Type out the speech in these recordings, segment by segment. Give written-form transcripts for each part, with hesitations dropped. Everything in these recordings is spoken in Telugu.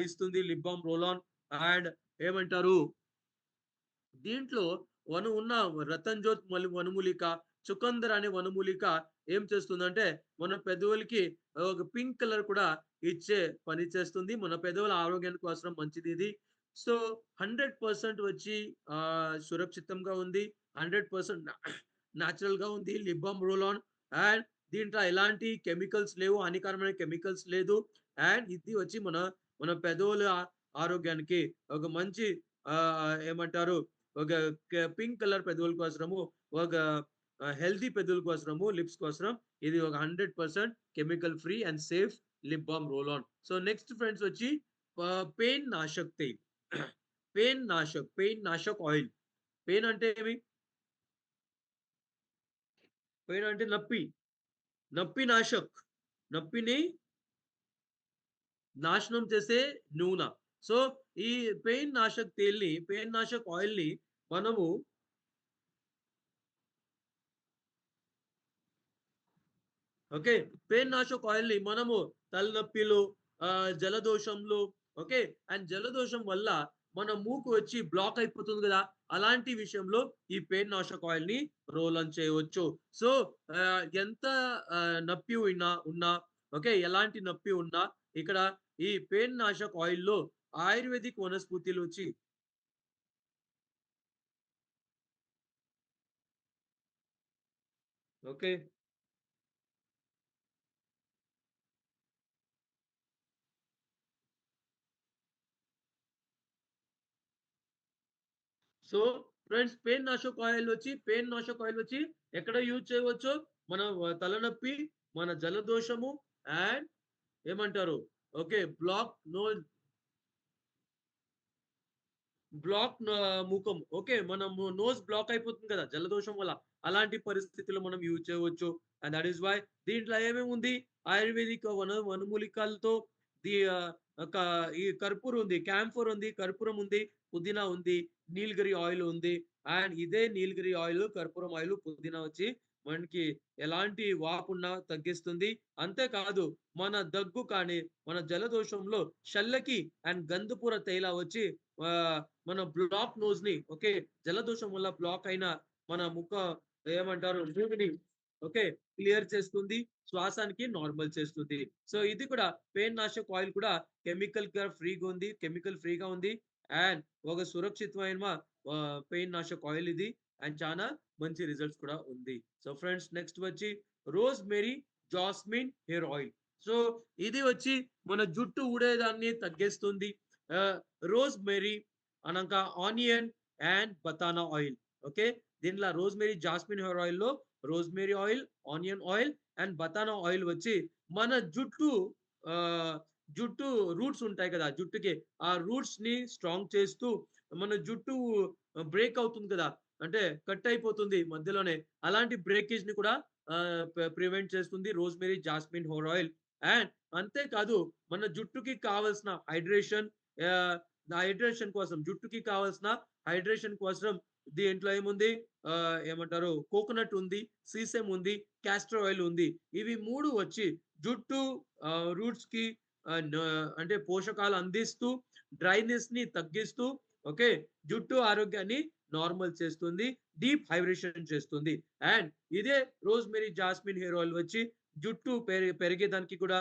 ఇస్తుంది lip balm roll on. And ఏమంటారు, దీంట్లో ఉన్న రతన్ జోత్ వనమూలిక, చుకందర్ అనే వనమూలిక ఏం చేస్తుందంటే మన పెదవులకి ఒక పింక్ కలర్ కూడా ఇచ్చే పని చేస్తుంది. మన పెదవుల ఆరోగ్యానికి కోసం మంచిది ఇది. సో 100% వచ్చి సురక్షితంగా ఉంది. 100% న్యాచురల్‌గా ఉంది lip balm roll on. And దీంట్లో ఎలాంటి కెమికల్స్ లేవు. హానికరమైన కెమికల్స్ లేదు. అండ్ ఇది వచ్చి మన మన పెదవుల ఆరోగ్యానికి ఒక మంచి ఏమంటారు, ఒక పింక్ కలర్ పెదవుల కోసరము, ఒక హెల్తీ పెదవుల కోసరము, లిప్స్ కోసరం ఇది ఒక 100% chemical free and safe lip balm roll on. So next friends వచ్చి పెయిన్ నాశక్ తేల్. పెయిన్ నాశక్ ఆయిల్. పెయిన్ అంటే ఏమి? పెయిన్ అంటే నొప్పి. నొప్పి నాశక్. నొప్పిని నాశనం చేసే నూనె. సో ఈ పెయిన్ నాశక్ ఆయిల్‌ని మనము ఓకే. పెయిన్ నాశక్ ఆయిల్‌ని మనము తలనొప్పిలో, జలదోషంలో, ఓకే. అండ్ జలదోషం వల్ల మన మూకు వచ్చి బ్లాక్ అయిపోతుంది గదా! అలాంటి విషయంలో ఈ పెయిన్ నాశక్ ఆయిల్‌ని రోల్ ఆన్ చేయవచ్చు. సో, ఎంత నొప్పి ఉన్నా ఓకే. ఎలాంటి నొప్పి ఉన్నా ఇక్కడ ఈ పెయిన్ నాశక్ ఆయిల్‌లో ఆయుర్వేదిక్ వనస్పతులు వచ్చి ఓకే. సో ఫ్రెండ్స్, పెయిన్ నాశక్ ఆయిల్ వచ్చి ఎక్కడ యూజ్ చేయవచ్చు? మన తలనొప్పి, మన జలదోషము అండ్ ఏమంటారు? ఓకే. ముఖం. ఓకే. మనము నోస్ బ్లాక్ అయిపోతుంది కదా! జలదోషం వల్ల. అలాంటి పరిస్థితుల్లో మనం యూజ్ చేయవచ్చు. అండ్ థట్ ఈస్ వై దీంట్లో ఏమేమి ఉంది? ఆయుర్వేదిక్ వనమూలికలతో ది ఆహ్, క ఈ కర్పూరం ఉంది. క్యాంఫర్ ఉంది, కర్పూరం ఉంది, పుదీనా ఉంది, నీలగిరి ఆయిల్ ఉంది. అండ్ ఇదే నీలగిరి ఆయిల్, కర్పూరం ఆయిల్, పుదీనా వచ్చి మనకి ఎలాంటి వాపున్నా తగ్గిస్తుంది. అంతే కాదు, మన దగ్గు కానీ, మన జలదోషంలో షల్లకి అండ్ గంధపుర తైల వచ్చి ఆహ్, మన బ్లాక్ నోస్‌ని ఓకే. జలదోషం వల్ల బ్లాక్ అయిన మన ఏమంటారు మూగుని ఓకే. క్లియర్ చేస్తుంది. శ్వాసానికి నార్మల్ చేస్తుంది. సో ఇది కూడా పెయిన్ నాశక్ ఆయిల్ కూడా కెమికల్ ఫ్రీగా ఉంది. అండ్ ఒక సురక్షితమైన పెయిన్ నాశక్ ఆయిల్ ఇది. అండ్ చానా మంచి రిజల్ట్స్ కూడా ఉంది. సో ఫ్రెండ్స్, నెక్స్ట్ వచ్చి rosemary jasmine hair oil. So ఇది వచ్చి మన జుట్టు ఊడేదాన్ని తగ్గిస్తుంది. ఆహ్, రోజ్‌మెరీ అనంక onion and batana oil. Okay. దీంట్లో రోజ్‌మెరీ జాస్మిన్ హెయిర్ ఆయిల్‌లో rosemary oil, onion oil and batana oil వచ్చి మన ఆహ్, జుట్టు రూట్స్ ఉంటాయి కదా! జుట్టుకి ఆ రూట్స్‌ని స్ట్రాంగ్ చేస్తూ మన జుట్టు బ్రేక్ అవుతుంది కదా! అంటే కట్ అయిపోతుంది మధ్యలోనే. అలాంటి బ్రేకేజ్‌ని కూడా ప్రివెంట్ చేస్తుంది rosemary jasmine hair oil. And అంతే కాదు, మన జుట్టుకి కావాల్సిన ఆహ్, జుట్టుకి కావాల్సిన హైడ్రేషన్ కోసం దీంట్లో ఏముంది? ఏమంటారు? కోకోనట్ ఉంది, సీసమ్ ఉంది, కాస్టర్ ఆయిల్ ఉంది. ఇవి 3 వచ్చి జుట్టు రూట్స్‌కి ఆహ్, న అంటే పోషకాలు అందిస్తూ, డ్రైనెస్‌ని తగ్గిస్తూ, ఓకే. జుట్టు ఆరోగ్యాన్ని నార్మల్ చేస్తుంది. డీప్ హైడ్రేషన్ చేస్తుంది. అండ్ ఇదే రోజ్‌మెరీ జాస్మిన్ హెయిర్ ఆయిల్ వచ్చి జుట్టు పెరిగేదానికి కూడా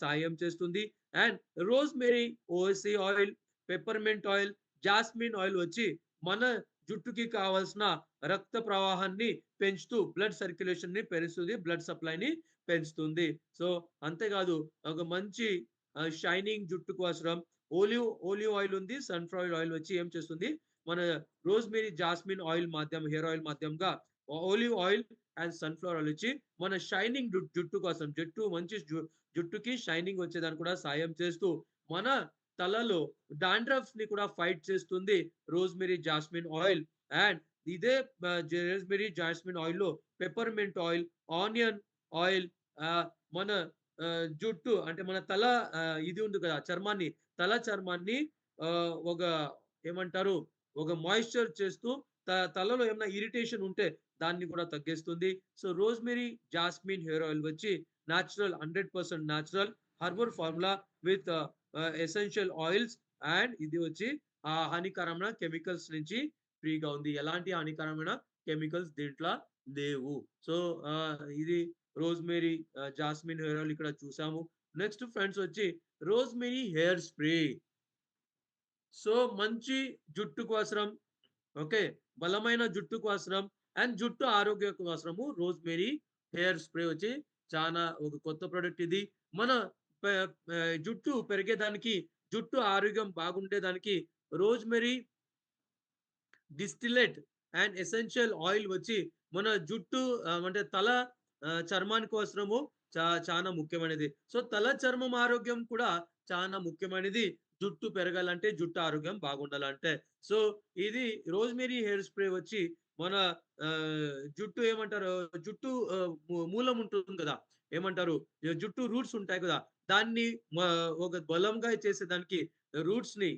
సహాయం చేస్తుంది. And rosemary OSC oil, peppermint oil, jasmine oil వచ్చి మన జుట్టుకి కావాల్సిన రక్త ప్రవాహాన్ని పెంచుతూ బ్లడ్ సర్క్యులేషన్‌ని పెంచుతుంది. బ్లడ్ సప్లైని పెంచుతుంది. సో అంతేకాదు, ఒక మంచి షైనింగ్ జుట్టు కోసరం ఓలివ్ ఆయిల్ ఉంది. సన్‌ఫ్లవర్ ఆయిల్ వచ్చి ఏం చేస్తుంది? మన rosemary jasmine oil hair oil మాధ్యమంగా olive oil and sunflower oil వచ్చి మన షైనింగ్ జుట్టు కోసం మంచి జుట్టుకి షైనింగ్ వచ్చేదానికి కూడా సాయం చేస్తూ మన తలలో డాండ్రఫ్‌ని కూడా ఫైట్ చేస్తుంది రోజ్‌మెరీ జాస్మిన్ ఆయిల్. అండ్ ఇదే రోజ్‌మెరీ జాస్మిన్ ఆయిల్‌లో పెప్పర్‌మెంట్ ఆయిల్, ఆనియన్ ఆయిల్, ఆహ్, మన జుట్టు అంటే మన తల ఇది ఉంది కదా! చర్మాన్ని ఒక ఏమంటారు? ఒక మాయిశ్చర్ చేస్తూ తలలో ఏమన్నా ఇరిటేషన్ ఉంటే దాన్ని కూడా తగ్గిస్తుంది. So rosemary jasmine hair oil వచ్చి natural, 100% natural herbal formula with essential oils and ఇది వచ్చి హానికరమైన కెమికల్స్ నుంచి ఫ్రీగా ఉంది. ఎలాంటి హానికరమైన కెమికల్స్ దీంట్లో లేవు. సో, ఇది రోజ్‌మేరీ జాస్మిన్ హెయిర్ ఆయిల్ ఇక్కడ చూసాము. నెక్స్ట్ ఫ్రెండ్స్ వచ్చి రోజ్‌మేరీ హెయిర్ స్ప్రే. సో, మంచి జుట్టు కోసరం ఓకే. బలమైన జుట్టు కోసరం అండ్ జుట్టు ఆరోగ్యం కోసరము రోజ్‌మేరీ హెయిర్ స్ప్రే వచ్చి చానా ఒక కొత్త ప్రొడక్ట్ ఇది. మన ప జుట్టు పెరిగేదానికి, జుట్టు ఆరోగ్యం బాగుండేదానికి rosemary distillate and essential oil వచ్చి మన జుట్టు అంటే తల చర్మానికి అవసరము చానా ముఖ్యమైనది. సో, తల చర్మం ఆరోగ్యం కూడా చానా ముఖ్యమైనది. జుట్టు పెరగాలంటే, జుట్టు ఆరోగ్యం బాగుండాలంటే. సో, ఇది రోజ్‌మేరీ హెయిర్ స్ప్రే వచ్చి మన జుట్టు ఏమంటారు జుట్టు మూలం ఉంటుంది గదా! ఏమంటారు? జుట్టు రూట్స్ ఉంటాయి కదా! దాన్ని మ ఒక బలంగా చేసేదానికి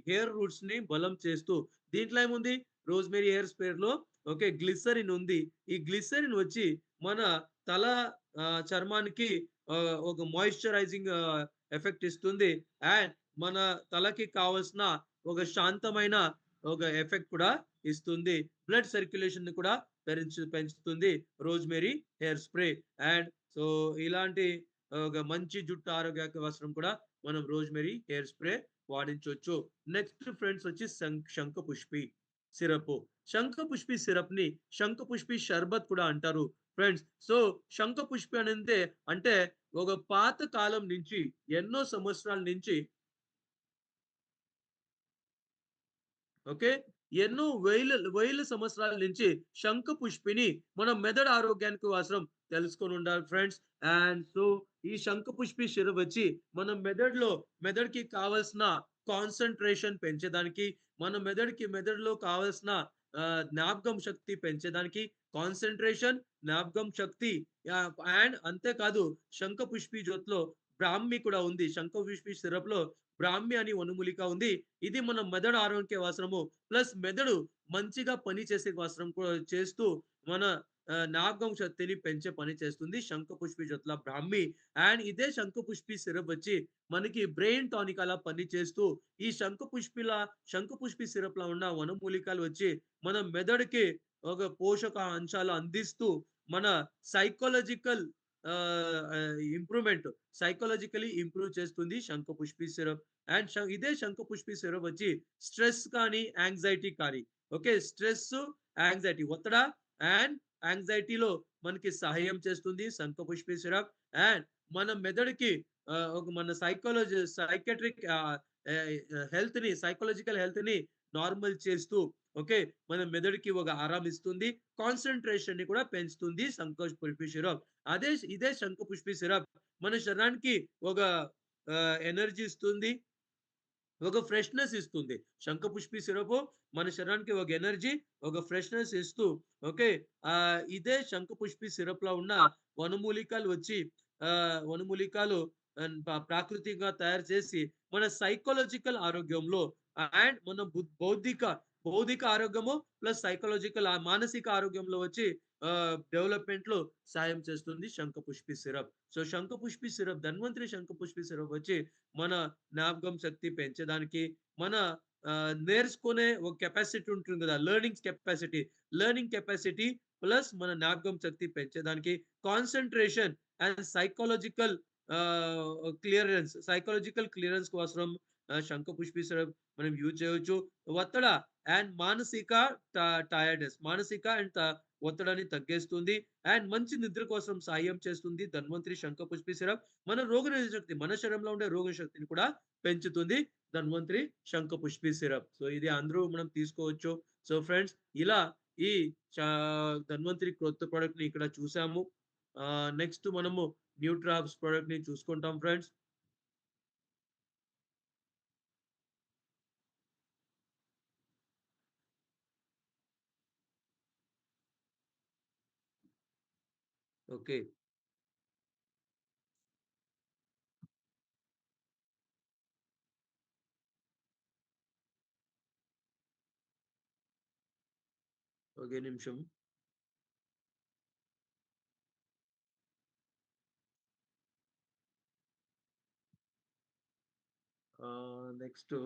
హెయిర్ రూట్స్‌ని బలం చేస్తూ దీంట్లో ఏముంది రోజ్‌మేరీ హెయిర్ స్ప్రేలో ఓకే. గ్లిసరిన్ ఉంది. ఈ గ్లిసరిన్ వచ్చి మన తల చర్మానికి ఒక మాయిశ్చరైజింగ్ ఎఫెక్ట్ ఇస్తుంది. అండ్ మన తలకి కావాల్సిన ఒక శాంతమైన ఒక ఎఫెక్ట్ కూడా ఇస్తుంది. బ్లడ్ సర్క్యులేషన్‌ని కూడా పెంచుతుంది rosemary hair spray. And so, ఇలాంటి ఒక మంచి జుట్టు ఆరోగ్య అవసరం కూడా మనం రోజ్‌మేరీ హెయిర్ స్ప్రే వాడించొచ్చు. నెక్స్ట్ ఫ్రెండ్స్ వచ్చి శంఖపుష్పి సిరపు. శంఖపుష్పి సిరప్‌ని శంఖపుష్పి షర్బత్ కూడా అంటారు ఫ్రెండ్స్. సో, శంఖపుష్పి అనంటే అంటే ఒక పాత కాలం నుంచి ఎన్నో సంవత్సరాల నుంచి ఓకే. ఎన్నో వేల వేల సంవత్సరాల నుంచి శంఖపుష్పిని మన మెదడు ఆరోగ్యానికి అవసరం తెలుసుకొనుండాలి ఫ్రెండ్స్. అండ్ సో, ఈ శంఖపుష్పి సిరప్ వచ్చి మన మెదడుకి కావాల్సిన కాన్సంట్రేషన్ పెంచేదానికి, మన మెదడులో కావాల్సిన జ్ఞాపకం శక్తి పెంచేదానికి కాన్సంట్రేషన్, జ్ఞాపకం శక్తి అండ్ అంతేకాదు శంఖపుష్పి జ్యోతిలో బ్రాహ్మి కూడా ఉంది. శంఖపుష్పి సిరప్‌లో బ్రాహ్మి అని వనమూలిక ఉంది. ఇది మన మెదడు ఆరోగ్య అవసరము. ప్లస్ మెదడు మంచిగా పని చేసే అవసరం కూడా చేస్తూ మన జ్ఞాపకం శక్తిని పెంచే పని చేస్తుంది శంఖపుష్పి జ్యోతిల బ్రాహ్మి. అండ్ ఇదే శంఖపుష్పి సిరప్ వచ్చి మనకి బ్రెయిన్ టానిక్ అలా పనిచేస్తూ ఈ శంఖపుష్పి సిరప్‌లో ఉన్న వనమూలికలు వచ్చి మన మెదడుకి ఒక పోషక అంశాలు అందిస్తూ మన సైకాలజికల్ ఇంప్రూవ్‌మెంట్ సైకాలజికల్లీ ఇంప్రూవ్ చేస్తుంది శంఖపుష్పి సిరప్. అండ్ ఇదే శంఖపుష్పి సిరప్ వచ్చి స్ట్రెస్ కానీ, యాంగ్జైటీ కానీ ఓకే. స్ట్రెస్సు, యాంగ్జైటీ అండ్ యాంగ్జైటీలో మనకి సహాయం చేస్తుంది శంఖపుష్పి సిరప్. అండ్ మన మెదడుకి ఒక మన సైకియాట్రిక్ సైకాలజికల్ హెల్త్‌ని నార్మల్ చేస్తూ ఓకే. మన మెదడుకి ఒక ఆరామిస్తుంది. కాన్సంట్రేషన్‌ని కూడా పెంచుతుంది శంఖపుష్పి సిరప్. ఇదే శంఖపుష్పి సిరప్ మన శరీరానికి ఒక ఎనర్జీ ఇస్తుంది. ఒక ఫ్రెష్‌నెస్ ఇస్తుంది. శంఖపుష్పి సిరపు మన శరీరానికి ఒక ఎనర్జీ, ఒక ఫ్రెష్‌నెస్ ఇస్తూ ఓకే. ఇదే శంఖపుష్పి సిరప్‌లో ఉన్న వనమూలికలు వచ్చి వనమూలికలు ప్రాకృతికంగా తయారు చేసి మన సైకాలజికల్ ఆరోగ్యంలో అండ్ మన బౌద్ధిక ఆరోగ్యము ప్లస్ మానసిక ఆరోగ్యంలో వచ్చి డెవలప్‌మెంట్‌లో సాయం చేస్తుంది Shankhpushpi syrup. So, Shankhpushpi syrup Dhanvantari Shankhpushpi syrup వచ్చి మన జ్ఞాపకం శక్తి పెంచేదానికి, మన నేర్చుకునే ఒక కెపాసిటీ ఉంటుంది గదా! లెర్నింగ్ కెపాసిటీ ప్లస్ మన జ్ఞాపకం శక్తి పెంచేదానికి, కాన్సంట్రేషన్ అండ్ సైకాలజికల్ క్లియరెన్స్ కోసరం శంఖపుష్పి సిరప్ మనం యూజ్ చేయొచ్చు. ఒత్తడ అండ్ మానసిక అండ్ ఒత్తిడిని తగ్గేస్తుంది. అండ్ మంచి నిద్ర కోసం సహాయం చేస్తుంది ధన్వంతరి శంఖపుష్పి సిరప్. మన శరీరంలో ఉండే రోగశక్తిని కూడా పెంచుతుంది ధన్వంతరి శంఖపుష్పి సిరప్. సో, ఇది అందరూ మనం తీసుకోవచ్చు. సో, ఫ్రెండ్స్ ఇలా ఈ చా ధన్వంతరి కొత్త ప్రొడక్ట్‌ని ఇక్కడ చూసాము. నెక్స్ట్ మనము న్యూట్రాప్స్ ప్రొడక్ట్‌ని చూసుకుంటాం ఫ్రెండ్స్. ఓకే. ఒకే నిమిషం. నెక్స్టు